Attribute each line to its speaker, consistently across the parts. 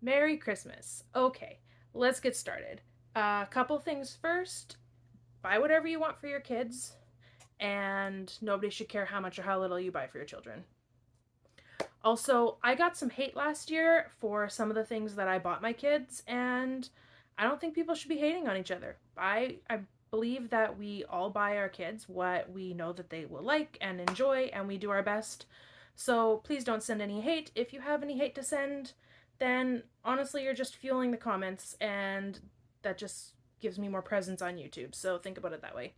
Speaker 1: Merry Christmas. Okay, let's get started. A couple things first. Buy whatever you want for your kids, and nobody should care how much or how little you buy for your children. Also, I got some hate last year for some of the things that I bought my kids, and I don't think people should be hating on each other. I believe that we all buy our kids what we know that they will like and enjoy, and we do our best. So please don't send any hate. If you have any hate to send, then honestly, you're just fueling the comments, and that just gives me more presence on YouTube. So think about it that way.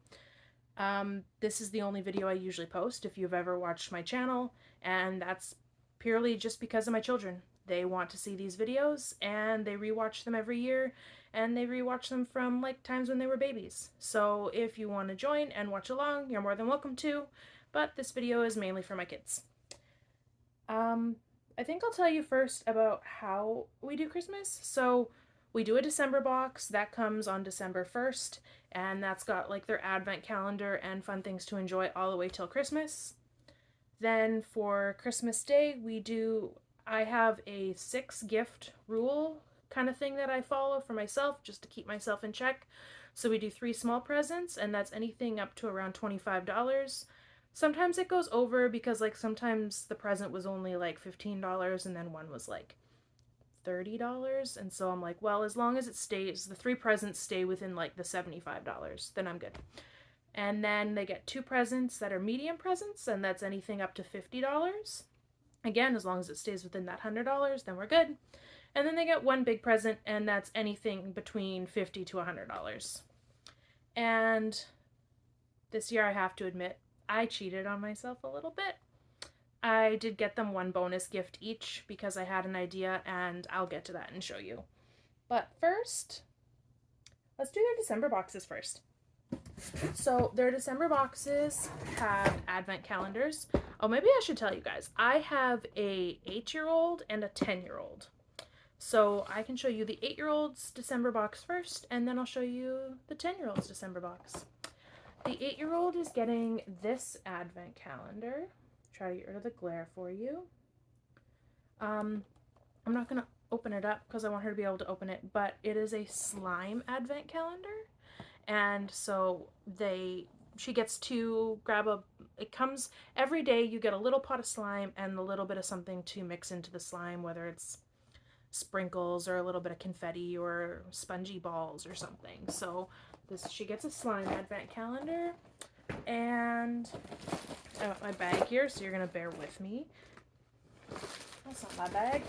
Speaker 1: This is the only video I usually post if you've ever watched my channel, and that's purely just because of my children. They want to see these videos, and they rewatch them every year, and they rewatch them from like times when they were babies. So if you want to join and watch along, you're more than welcome to, but this video is mainly for my kids. Um, I think I'll tell you first about how we do Christmas. So we do a December box that comes on December 1st, and that's got like their advent calendar and fun things to enjoy all the way till Christmas. Then for Christmas Day, I have a 6 gift rule kind of thing that I follow for myself just to keep myself in check. So we do 3 small presents, and that's anything up to around $25. Sometimes it goes over because like sometimes the present was only like $15 and then one was like $30. And so I'm like, well, as long as the 3 presents stay within like the $75, then I'm good. And then they get 2 presents that are medium presents, and that's anything up to $50. Again, as long as it stays within that $100, then we're good. And then they get 1 big present, and that's anything between $50 to $100. And this year, I have to admit, I cheated on myself a little bit. I did get them 1 bonus gift each because I had an idea, and I'll get to that and show you. But first, let's do their December boxes first. So their December boxes have advent calendars. Oh, maybe I should tell you guys. I have a 8-year-old and a 10-year-old. So I can show you the 8-year-old's December box first, and then I'll show you the 10-year-old's December box. The 8-year-old is getting this advent calendar. Try to get rid of the glare for you. I'm not going to open it up because I want her to be able to open it, but it is a slime advent calendar. And so she gets to it comes every day. You get a little pot of slime and a little bit of something to mix into the slime, whether it's sprinkles or a little bit of confetti or spongy balls or something. So she gets a slime advent calendar, and I got my bag here, so you're gonna bear with me. That's not my bag.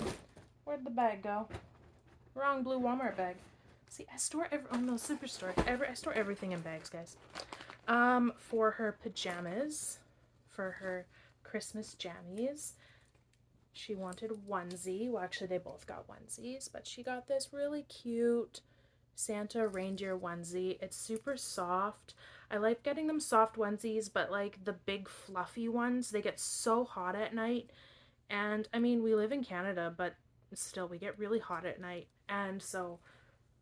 Speaker 1: Where'd the bag go? Wrong blue Walmart bag. See, I store I store everything in bags, guys. For her pajamas, for her Christmas jammies, she wanted onesie. Well, actually, they both got onesies, but she got this really cute Santa reindeer onesie. It's super soft. I like getting them soft onesies, but like the big fluffy ones, they get so hot at night. And I mean, we live in Canada, but still, we get really hot at night. And so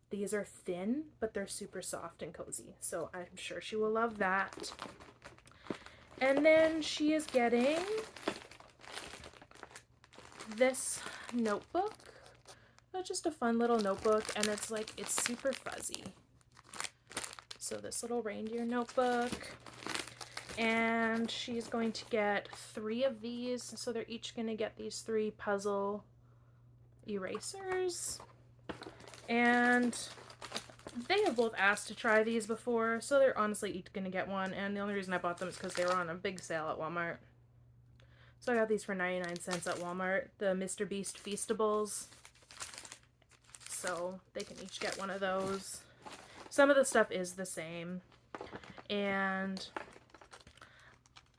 Speaker 1: these are thin, but they're super soft and cozy. So I'm sure she will love that. And then she is getting this notebook. It's just a fun little notebook, and it's super fuzzy. So this little reindeer notebook. And she's going to get 3 of these. So they're each going to get these 3 puzzle erasers. And they have both asked to try these before, so they're honestly each going to get one. And the only reason I bought them is because they were on a big sale at Walmart. So I got these for 99 cents at Walmart, the Mr. Beast Feastables. So they can each get one of those. Some of the stuff is the same. And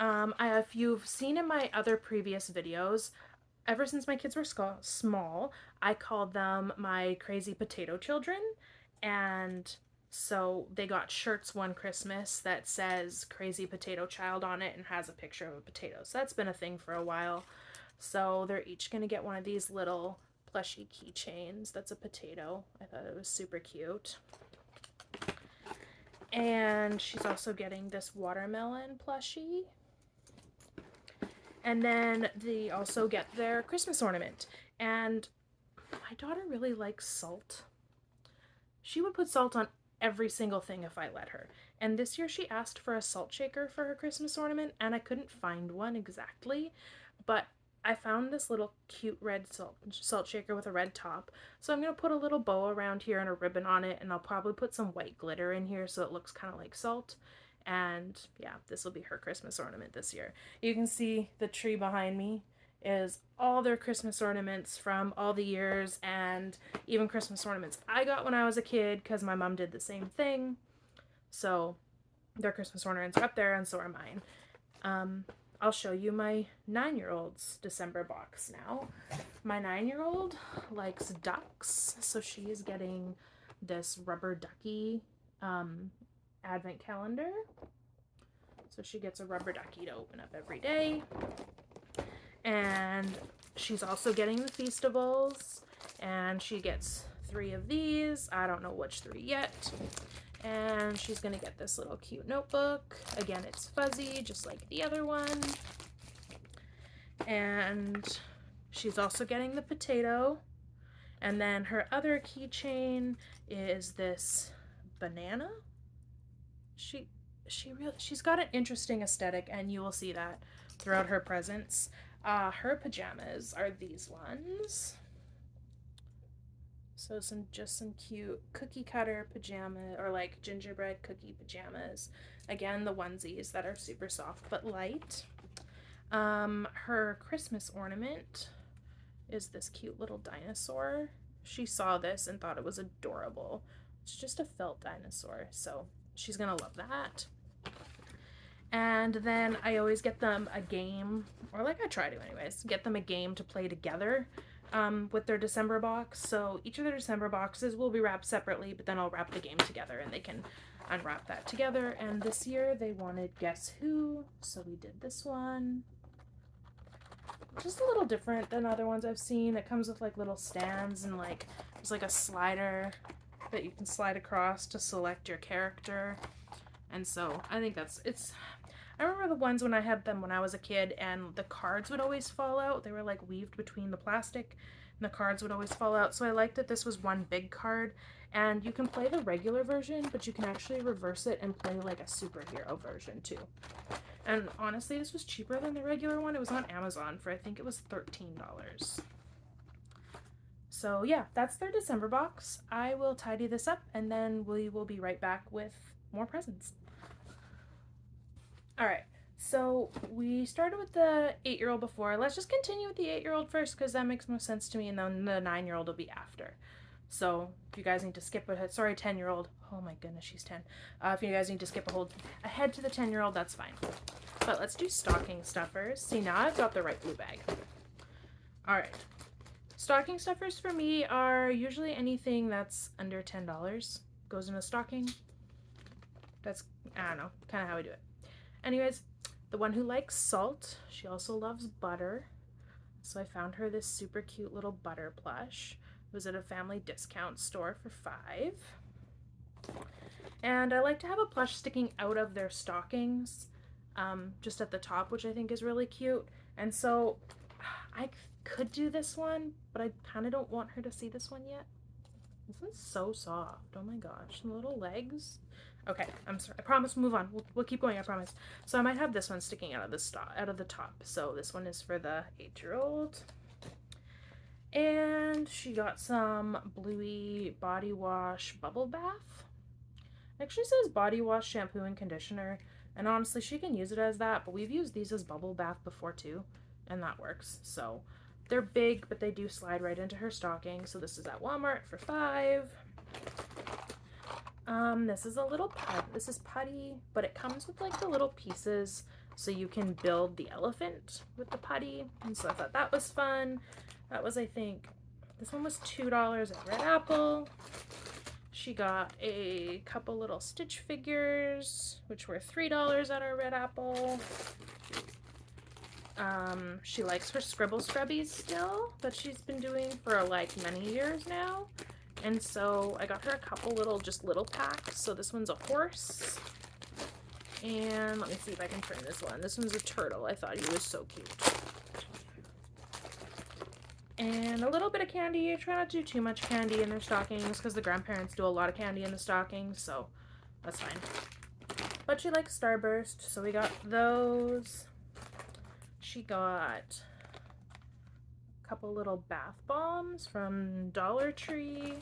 Speaker 1: if you've seen in my other previous videos, ever since my kids were small, I called them my crazy potato children. And so they got shirts one Christmas that says Crazy Potato Child on it and has a picture of a potato. So that's been a thing for a while. So they're each going to get one of these little plushy keychains that's a potato. I thought it was super cute. And she's also getting this watermelon plushie. And then they also get their Christmas ornament. And my daughter really likes salt. She would put salt on every single thing if I let her. And this year she asked for a salt shaker for her Christmas ornament, and I couldn't find one exactly, but I found this little cute red salt shaker with a red top. So I'm going to put a little bow around here and a ribbon on it, and I'll probably put some white glitter in here so it looks kind of like salt. And yeah, this will be her Christmas ornament this year. You can see the tree behind me is all their Christmas ornaments from all the years, and even Christmas ornaments I got when I was a kid because my mom did the same thing. So their Christmas ornaments are up there, and so are mine. I'll show you my 9-year-old's December box now. My 9-year-old likes ducks, so she is getting this rubber ducky advent calendar. So she gets a rubber ducky to open up every day. And she's also getting the Feastables, and she gets 3 of these. I don't know which 3 yet. And she's gonna get this little cute notebook. Again, it's fuzzy, just like the other one. And she's also getting the potato. And then her other keychain is this banana. She's got an interesting aesthetic, and you will see that throughout her presents. Her pajamas are these ones. So just some cute cookie cutter pajama, or like gingerbread cookie pajamas. Again, the onesies that are super soft but light. Her Christmas ornament is this cute little dinosaur. She saw this and thought it was adorable. It's just a felt dinosaur, so she's gonna love that. And then I always get them a game, or like I try to anyways, get them a game to play together with their December box. So each of their December boxes will be wrapped separately, but then I'll wrap the game together and they can unwrap that together. And this year they wanted Guess Who, so we did this one. Just a little different than other ones I've seen. It comes with like little stands, and like there's like a slider that you can slide across to select your character. And so I think I remember the ones when I had them when I was a kid, and the cards would always fall out. They were like weaved between the plastic, and the cards would always fall out. So I liked that this was one big card, and you can play the regular version, but you can actually reverse it and play like a superhero version too. And honestly, this was cheaper than the regular one. It was on Amazon for, I think it was $13. So yeah, that's their December box. I will tidy this up, and then we will be right back with more presents. All right, so we started with the 8-year-old before. Let's just continue with the 8-year-old first, because that makes more sense to me, and then the 9-year-old will be after. So if you guys need to skip ahead, sorry, 10-year-old. Oh my goodness, she's 10. If you guys need to skip ahead to the 10-year-old, that's fine. But let's do stocking stuffers. See, now I've got the right blue bag. All right. Stocking stuffers for me are usually anything that's under $10 goes in a stocking. That's, I don't know, kind of how we do it. Anyways, the one who likes salt, she also loves butter. So I found her this super cute little butter plush. It was at a family discount store for $5. And I like to have a plush sticking out of their stockings, just at the top, which I think is really cute. And so I could do this one, but I kind of don't want her to see this one yet. This one's so soft. Oh my gosh, the little legs. Okay, I'm sorry. I promise. Move on. We'll keep going. I promise. So I might have this one sticking out of the top. So this one is for the 8-year-old. And she got some Bluey body wash bubble bath. It actually says body wash, shampoo, and conditioner. And honestly, she can use it as that. But we've used these as bubble bath before too, and that works. So they're big, but they do slide right into her stocking. So this is at Walmart for $5. This is a little this is putty, but it comes with like the little pieces so you can build the elephant with the putty. And so I thought that was fun. That was, I think, this one was $2 at Red Apple. She got a couple little Stitch figures, which were $3 at our Red Apple. She likes her Scribble Scrubbies still, that she's been doing for like many years now. And so I got her a couple little packs. So this one's a horse. And let me see if I can turn this one. This one's a turtle. I thought he was so cute. And a little bit of candy. I try not to do too much candy in their stockings because the grandparents do a lot of candy in the stockings, so that's fine. But she likes Starburst, so we got those. She got a couple little bath bombs from Dollar Tree.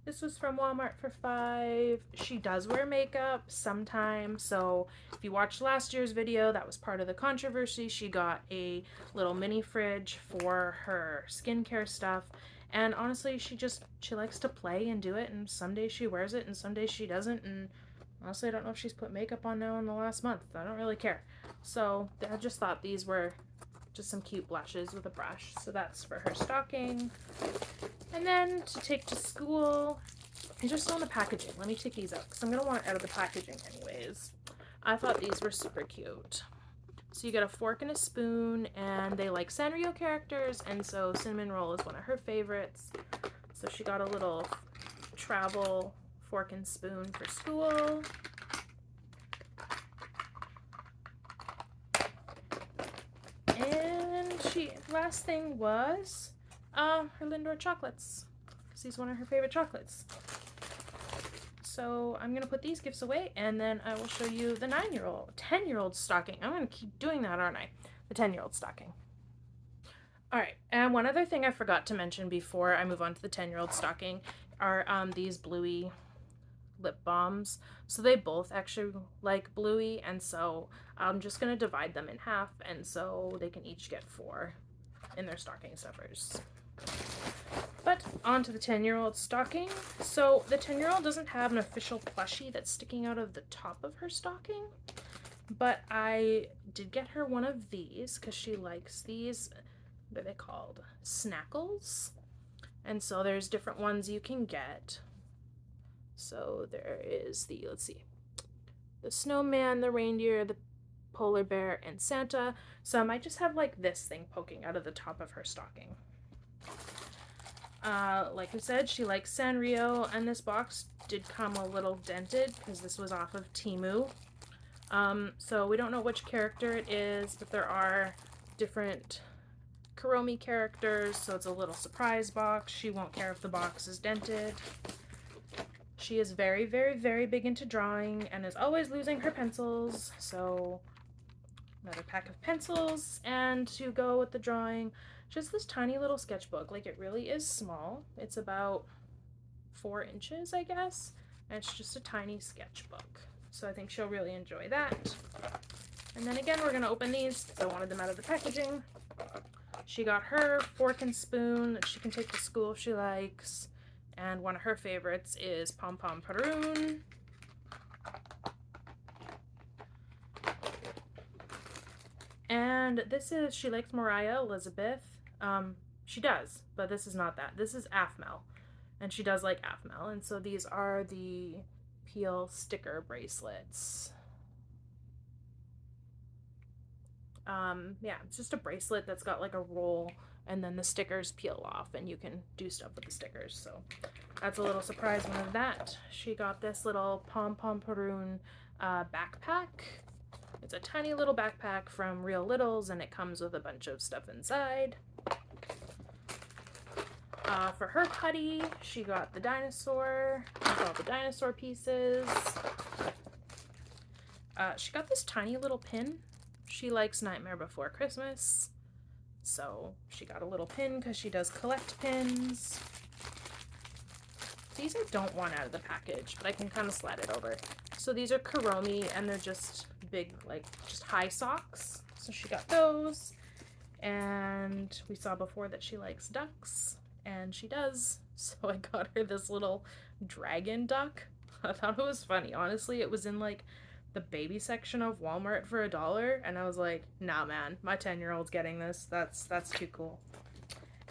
Speaker 1: This was from Walmart for $5. She does wear makeup sometimes, so if you watched last year's video, that was part of the controversy. She got a little mini fridge for her skincare stuff, and honestly, she likes to play and do it, and some days she wears it and some days she doesn't, and honestly, I don't know if she's put makeup on now in the last month. I don't really care. So I just thought these were just some cute blushes with a brush. So that's for her stocking. And then to take to school, these are still in the packaging. Let me take these out because I'm going to want it out of the packaging anyways. I thought these were super cute. So you get a fork and a spoon, and they like Sanrio characters, and so Cinnamon Roll is one of her favorites. So she got a little travel fork and spoon for school. And last thing was her Lindor chocolates, because he's one of her favorite chocolates. So I'm going to put these gifts away, and then I will show you the 10-year-old stocking. I'm going to keep doing that, aren't I? The 10-year-old stocking. Alright, and one other thing I forgot to mention before I move on to the 10-year-old stocking are these Bluey lip balms. So they both actually like Bluey, and so I'm just going to divide them in half, and so they can each get 4 in their stocking stuffers. But on to the 10-year-old stocking. So the 10-year-old doesn't have an official plushie that's sticking out of the top of her stocking, but I did get her one of these because she likes these. What are they called? Snackles. And so there's different ones you can get. So there is the, let's see, the snowman, the reindeer, the polar bear, and Santa. So I might just have like this thing poking out of the top of her stocking. Like I said, she likes Sanrio, and this box did come a little dented because this was off of Temu. So we don't know which character it is, but there are different Kuromi characters, so it's a little surprise box. She won't care if the box is dented. She is very, very, very big into drawing and is always losing her pencils, so another pack of pencils. And to go with the drawing, just this tiny little sketchbook. Like, it really is small. It's about 4 inches, I guess, and it's just a tiny sketchbook. So I think she'll really enjoy that. And then again, we're going to open these because I wanted them out of the packaging. She got her fork and spoon that she can take to school if she likes. And one of her favorites is Pom Pom Padaroon. And this is, she likes Mariah Elizabeth. She does, but this is not that. This is Aphmel. And she does like Aphmel. And so these are the Peel sticker bracelets. Yeah, it's just a bracelet that's got like a roll, and then the stickers peel off and you can do stuff with the stickers. So that's a little surprise one of that. She got this little Pom Pom Padaroon backpack. It's a tiny little backpack from Real Littles, and it comes with a bunch of stuff inside. For her putty, she got the dinosaur with all the dinosaur pieces. She got this tiny little pin. She likes Nightmare Before Christmas, so she got a little pin because she does collect pins. These I don't want out of the package, but I can kind of slide it over. So these are Kuromi, and they're just big, like, just high socks. So she got those. And we saw before that she likes ducks, and she does. So I got her this little dragon duck. I thought it was funny. Honestly, it was in, like, the baby section of Walmart for $1, and I was like, nah, man, my 10-year-old's getting this. That's too cool.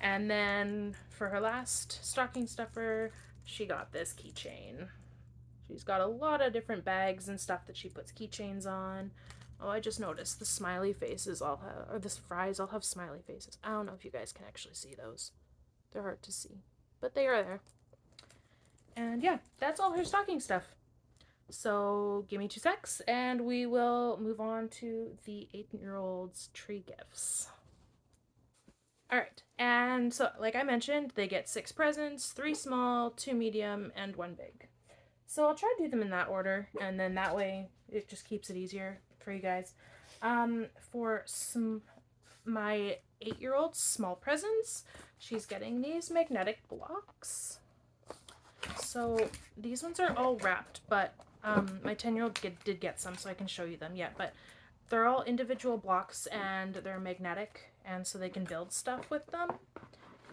Speaker 1: And then for her last stocking stuffer, she got this keychain. She's got a lot of different bags and stuff that she puts keychains on. Oh, I just noticed the smiley faces all have, or the fries all have smiley faces. I don't know if you guys can actually see those. They're hard to see, but they are there. And yeah, that's all her stocking stuff. So give me 2 secs, and we will move on to the 8-year-old's tree gifts. All right. And so, like I mentioned, they get 6 presents, 3 small, 2 medium, and 1 big. So I'll try to do them in that order, and then that way it just keeps it easier for you guys. For my 8-year-old small presents, she's getting these magnetic blocks. So these ones are all wrapped, but my 10-year-old did get some, so I can show you them yet. But they're all individual blocks, and they're magnetic, and so they can build stuff with them.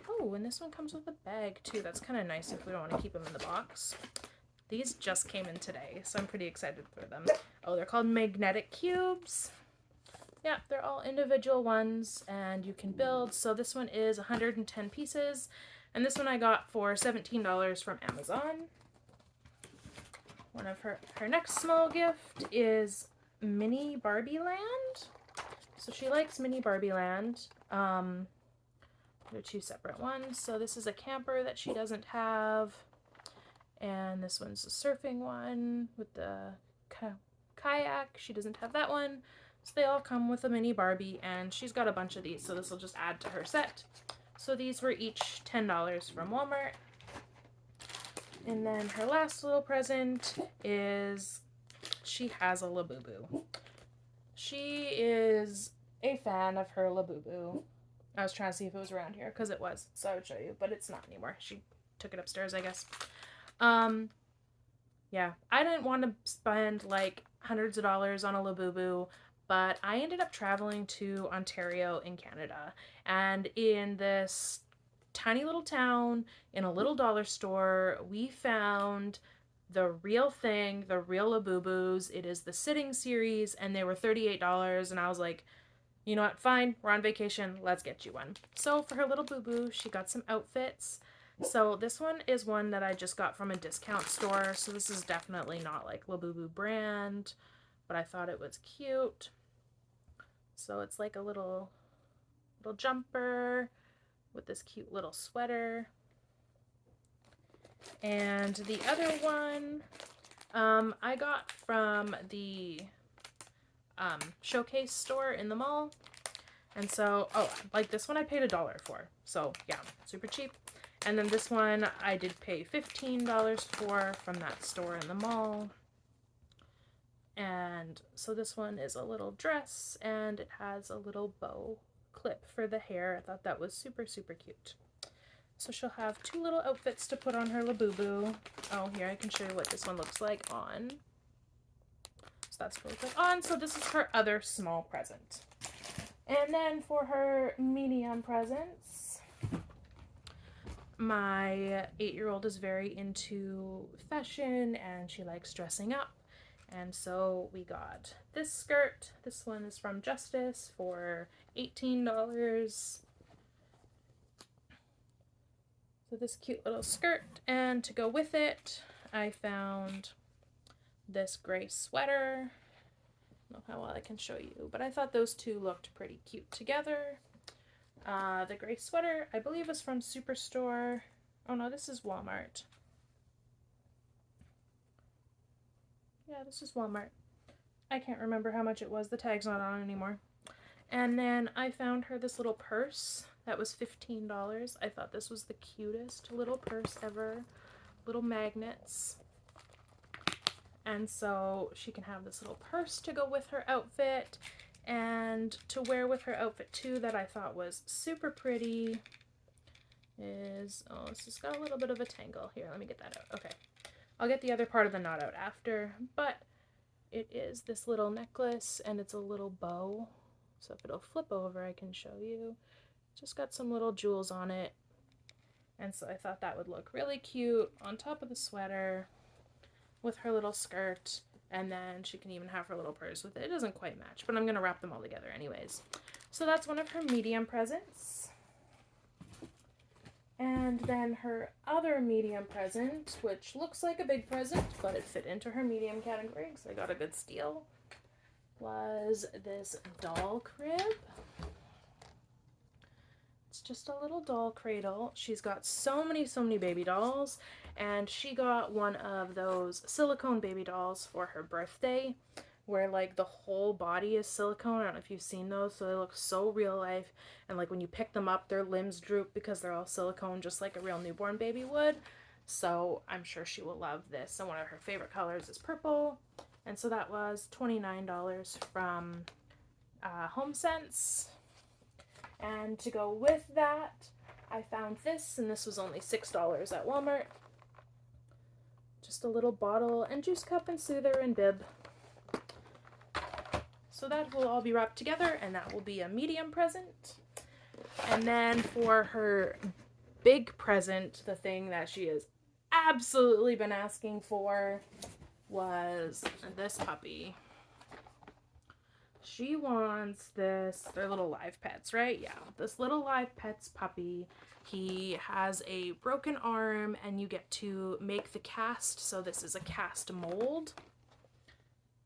Speaker 1: Oh, and this one comes with a bag too. That's kind of nice if we don't want to keep them in the box. These just came in today, so I'm pretty excited for them. Oh, they're called magnetic cubes. Yeah, they're all individual ones, and you can build. So this one is 110 pieces, and this one I got for $17 from Amazon. One of her next small gift is Mini Barbie Land. So she likes Mini Barbie Land. They're 2 separate ones. So this is a camper that she doesn't have. And this one's a surfing one with the kayak. She doesn't have that one. So they all come with a mini Barbie, and she's got a bunch of these, so this will just add to her set. So these were each $10 from Walmart. And then her last little present is she has a Labubu. She is a fan of her Labubu. I was trying to see if it was around here, because it was, so I would show you, but it's not anymore. She took it upstairs, I guess. Yeah, I didn't want to spend like hundreds of dollars on a Labubu, but I ended up traveling to Ontario in Canada, and in this tiny little town, in a little dollar store, we found the real thing, the real Labubus. It is the Sitting series, and they were $38, and I was like, you know what, fine, we're on vacation, let's get you one. So for her little boo-boo, she got some outfits. So this one is one that I just got from a discount store, so this is definitely not like Labubu brand, but I thought it was cute. So it's like a little jumper with this cute little sweater. And the other one I got from the Showcase store in the mall. And so, oh, like this one I paid $1 for. So yeah, super cheap. And then this one I did pay $15 for from that store in the mall. And so this one is a little dress, and it has a little bow clip for the hair. I thought that was super, super cute. So she'll have 2 little outfits to put on her Labubu. Oh, here, I can show you what this one looks like on. So that's what it looks like on. So this is her other small present. And then for her medium presents, my 8-year-old is very into fashion, and she likes dressing up. And so we got this skirt. This one is from Justice for $18. So this cute little skirt, and to go with it, I found this gray sweater. I don't know how well I can show you, but I thought those two looked pretty cute together. The gray sweater, I believe, is from Superstore. Oh no, this is Walmart. Yeah, this is Walmart. I can't remember how much it was. The tag's not on anymore. And then I found her this little purse that was $15. I thought this was the cutest little purse ever. Little magnets. And so she can have this little purse to go with her outfit, and to wear with her outfit too, that I thought was super pretty is, oh, it's just got a little bit of a tangle. Here, let me get that out. Okay. I'll get the other part of the knot out after, but it is this little necklace, and it's a little bow. So if it'll flip over, I can show you. Just got some little jewels on it. And so I thought that would look really cute on top of the sweater with her little skirt. And then she can even have her little purse with it. It doesn't quite match, but I'm going to wrap them all together anyways. So that's one of her medium presents. And then her other medium present, which looks like a big present, but it fit into her medium category because I got a good steal, was this doll crib. It's just a little doll cradle. She's got so many baby dolls, and she got one of those silicone baby dolls for her birthday. where like the whole body is silicone. I don't know if you've seen those, so they look so real life. And like when you pick them up, their limbs droop because they're all silicone, just like a real newborn baby would. So I'm sure she will love this. And one of her favorite colors is purple. And so that was $29 from HomeSense. And to go with that, I found this, and this was only $6 at Walmart. Just a little bottle and juice cup and soother and bib. So that will all be wrapped together, and that will be a medium present. And then for her big present, the thing that she has absolutely been asking for was this puppy. She wants this, they're little live pets, right? Yeah, this little live pets puppy. He has a broken arm, and you get to make the cast. So this is a cast mold,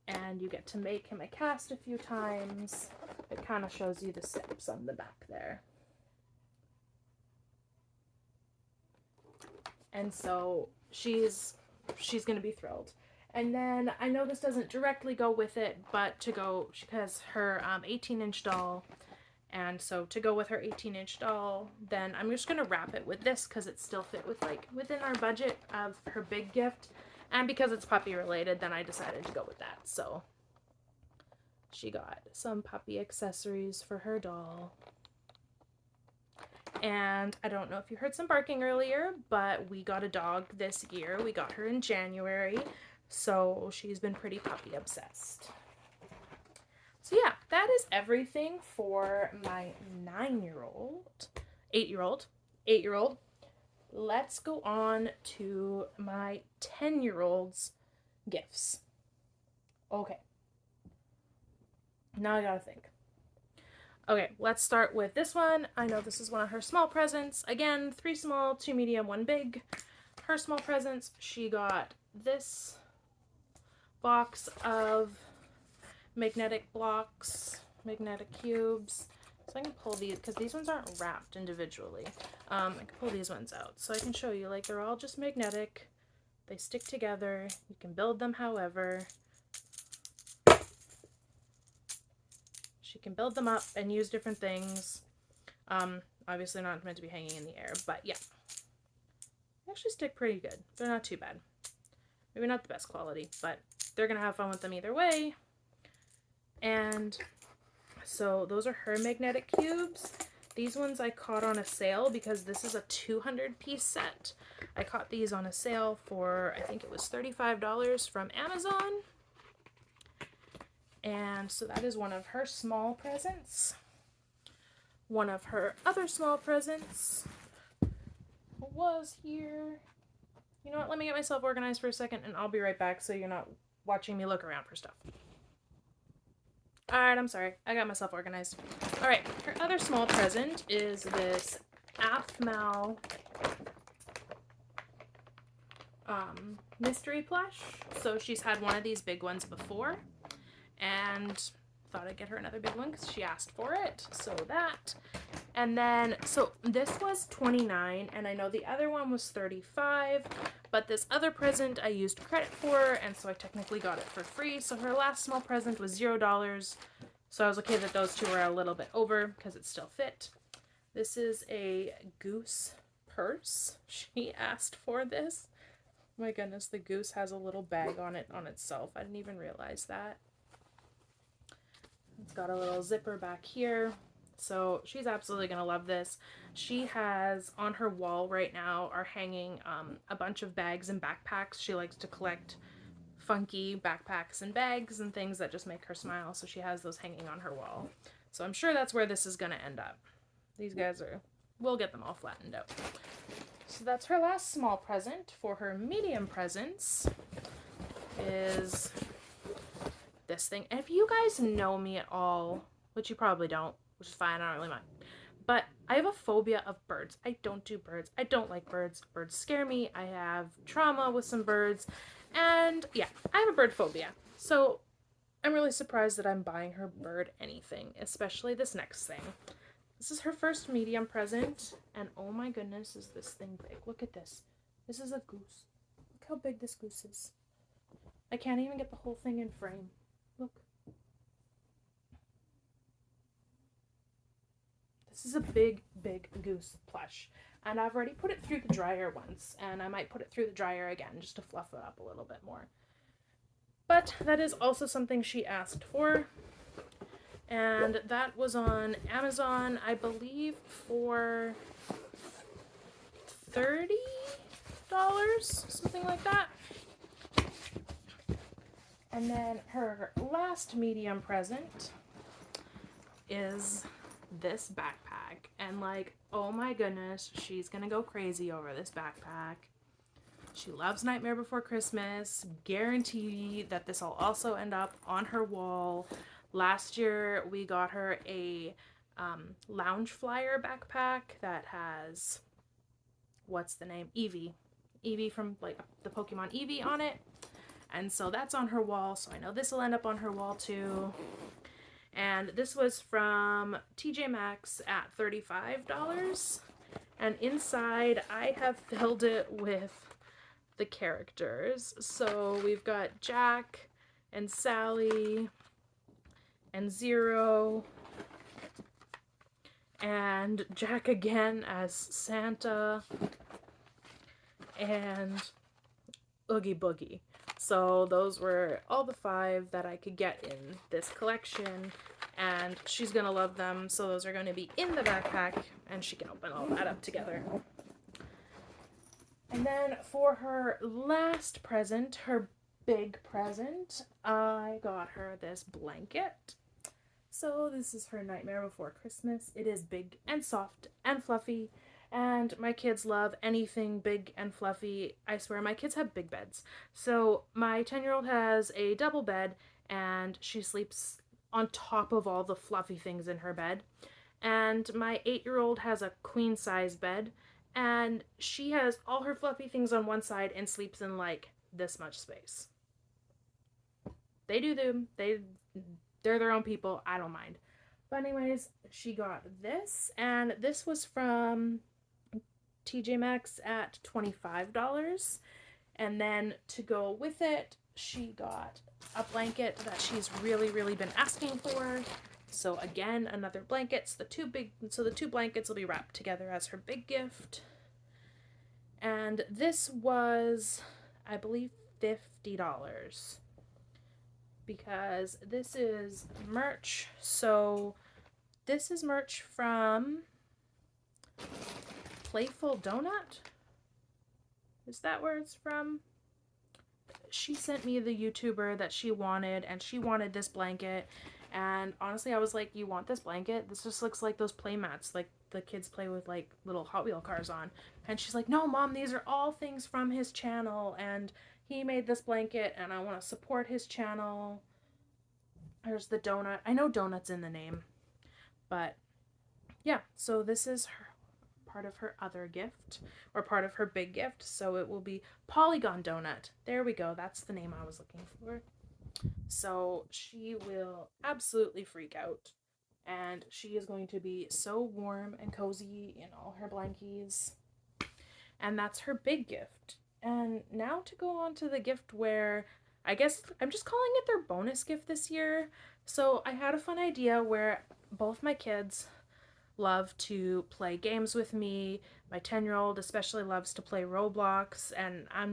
Speaker 1: and you get to make him a cast a few times. It kind of shows you the steps on the back there. And so she's gonna be thrilled. And then I know this doesn't directly go with it, but to go, she has her 18-inch doll. And so to go with her 18-inch doll, then I'm just going to wrap it with this because it still fit with like within our budget of her big gift. And because it's puppy related, then I decided to go with that. So she got some puppy accessories for her doll. And I don't know if you heard some barking earlier, but we got a dog this year. We got her in January. So she's been pretty puppy obsessed. So yeah, that is everything for my 8-year-old. Let's go on to my 10-year-old's gifts. Okay. Now I gotta think. Okay, let's start with this one. I know this is one of her small presents. Again, 3 small, 2 medium, 1 big. Her small presents, she got this box of magnetic blocks, magnetic cubes. So I can pull these, because these ones aren't wrapped individually. I can pull these ones out. So I can show you, like, they're all just magnetic. They stick together. You can build them however. She can build them up and use different things. Obviously not meant to be hanging in the air, but yeah. They actually stick pretty good. They're not too bad. Maybe not the best quality, but they're going to have fun with them either way. And so those are her magnetic cubes. These ones I caught on a sale because this is a 200-piece set. I caught these on a sale for, I think it was $35 from Amazon. And so that is one of her small presents. One of her other small presents was here. You know what? Let me get myself organized for a second and I'll be right back so you're not watching me look around for stuff. Alright, I'm sorry. I got myself organized. Alright, her other small present is this AFMAO mystery plush. So she's had one of these big ones before. And thought I'd get her another big one because she asked for it. So that. And then, so this was $29, and I know the other one was $35, but this other present I used credit for, and so I technically got it for free. So her last small present was $0. So I was okay that those two were a little bit over because it still fit. This is a goose purse. She asked for this. Oh my goodness, the goose has a little bag on it on itself. I didn't even realize that. It's got a little zipper back here. So she's absolutely going to love this. She has on her wall right now are hanging a bunch of bags and backpacks. She likes to collect funky backpacks and bags and things that just make her smile. So she has those hanging on her wall. So I'm sure that's where this is going to end up. These guys are, we'll get them all flattened out. So that's her last small present. For her medium presents is this thing. And if you guys know me at all, which you probably don't, which is fine, I don't really mind, but I have a phobia of birds. I don't do birds. I don't like birds. Birds scare me. I have trauma with some birds, and yeah, I have a bird phobia. So I'm really surprised that I'm buying her bird anything, especially this next thing. This is her first medium present, and oh my goodness, is this thing big. Look at this. This is a goose. Look how big this goose is. I can't even get the whole thing in frame. Look. This is a big, big goose plush. And I've already put it through the dryer once, and I might put it through the dryer again just to fluff it up a little bit more. But that is also something she asked for. And that was on Amazon, I believe, for $30, something like that. And then her last medium present is this backpack. And like, oh my goodness, she's gonna go crazy over this backpack. She loves Nightmare Before Christmas. Guarantee that this will also end up on her wall. Last year, we got her a Loungeflyer backpack that has, what's the name? Eevee. Eevee from like the Pokemon Eevee on it. And so that's on her wall. So I know this will end up on her wall too. And this was from TJ Maxx at $35. And inside, I have filled it with the characters. So we've got Jack and Sally and Zero and Jack again as Santa and Oogie Boogie. So those were all the 5 that I could get in this collection, and she's gonna love them. So those are going to be in the backpack, and she can open all that up together. And then for her last present, her big present, I got her this blanket. So this is her Nightmare Before Christmas. It is big and soft and fluffy, and my kids love anything big and fluffy. I swear, my kids have big beds. So my 10-year-old has a double bed, and she sleeps on top of all the fluffy things in her bed. And my 8-year-old has a queen size bed, and she has all her fluffy things on one side and sleeps in like this much space. They do them. They're their own people. I don't mind. But anyways, she got this, and this was from TJ Maxx at $25. And then to go with it, she got a blanket that she's really, really been asking for. So again, another blanket. So the two blankets will be wrapped together as her big gift. And this was, I believe, $50. Because this is merch. So this is merch from Playful Donut. Is that where it's from? She sent me the YouTuber that she wanted, and she wanted this blanket. And honestly, I was like, you want this blanket? This just looks like those play mats, like the kids play with like little Hot Wheel cars on. And she's like, no, Mom, these are all things from his channel, and he made this blanket, and I want to support his channel. There's the donut. I know donut's in the name, but yeah, so this is her part of her other gift, or part of her big gift. So it will be Polygon Donut. There we go. That's the name I was looking for. So she will absolutely freak out, and she is going to be so warm and cozy in all her blankies. And that's her big gift. And now to go on to the gift where I guess I'm just calling it their bonus gift this year. So I had a fun idea where both my kids love to play games with me. My 10-year-old especially loves to play Roblox, and I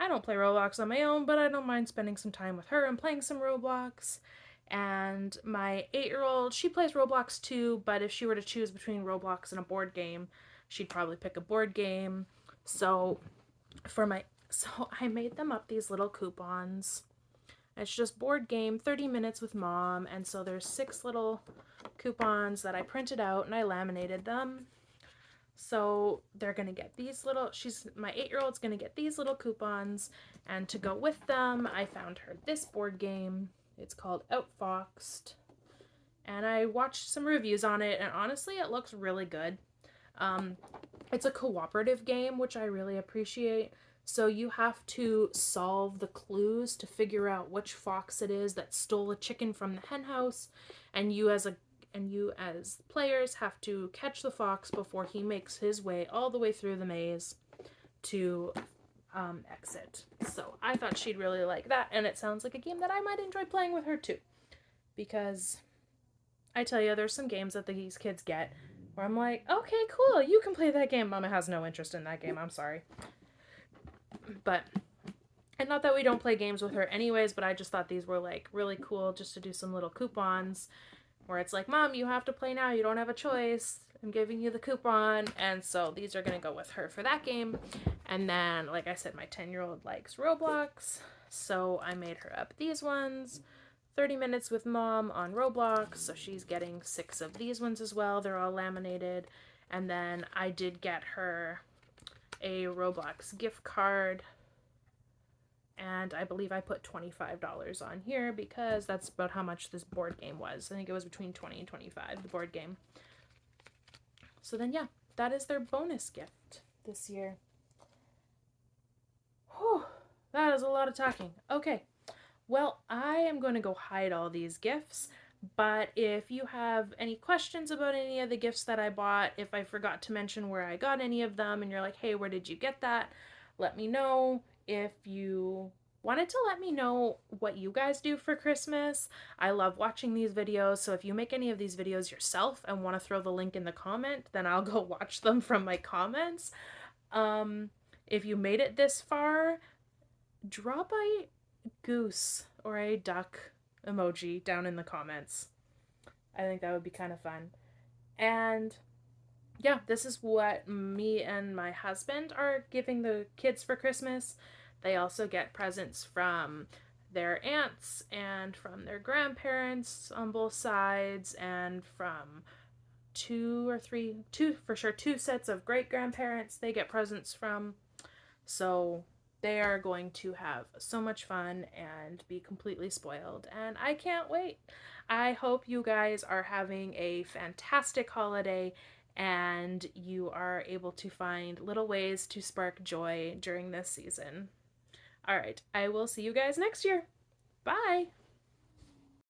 Speaker 1: don't play Roblox on my own, but I don't mind spending some time with her and playing some Roblox. And my 8-year-old, she plays Roblox too, but if she were to choose between Roblox and a board game, she'd probably pick a board game. So I made them up these little coupons. It's just board game, 30 minutes with Mom, and so there's 6 little coupons that I printed out and I laminated them. So they're gonna get these little, my 8-year-old's gonna get these little coupons, and to go with them, I found her this board game. It's called Outfoxed, and I watched some reviews on it, and honestly, it looks really good. It's a cooperative game, which I really appreciate. So you have to solve the clues to figure out which fox it is that stole a chicken from the hen house, and you as players have to catch the fox before he makes his way all the way through the maze to exit. So I thought she'd really like that, and it sounds like a game that I might enjoy playing with her too, because I tell you, there's some games that these kids get where I'm like, okay, cool, you can play that game. Mama has no interest in that game. I'm sorry. But, and not that we don't play games with her anyways, but I just thought these were like really cool just to do some little coupons where it's like, Mom, you have to play now. You don't have a choice. I'm giving you the coupon. And so these are going to go with her for that game. And then, like I said, my 10-year-old likes Roblox. So I made her up these ones. 30 minutes with Mom on Roblox. So she's getting 6 of these ones as well. They're all laminated. And then I did get her a Roblox gift card. And I believe I put $25 on here because that's about how much this board game was. I think it was between 20 and 25, the board game. So then, yeah, that is their bonus gift this year. Whew, that is a lot of talking. Okay, well, I am going to go hide all these gifts. But if you have any questions about any of the gifts that I bought, if I forgot to mention where I got any of them, and you're like, hey, where did you get that? Let me know. If you wanted to let me know what you guys do for Christmas, I love watching these videos. So if you make any of these videos yourself and want to throw the link in the comment, then I'll go watch them from my comments. Um, if you made it this far, drop a goose or a duck emoji down in the comments. I think that would be kind of fun. And yeah, this is what me and my husband are giving the kids for Christmas. They also get presents from their aunts and from their grandparents on both sides, and from two for sure, 2 sets of great grandparents they get presents from. So they are going to have so much fun and be completely spoiled, and I can't wait. I hope you guys are having a fantastic holiday and you are able to find little ways to spark joy during this season. All right, I will see you guys next year. Bye.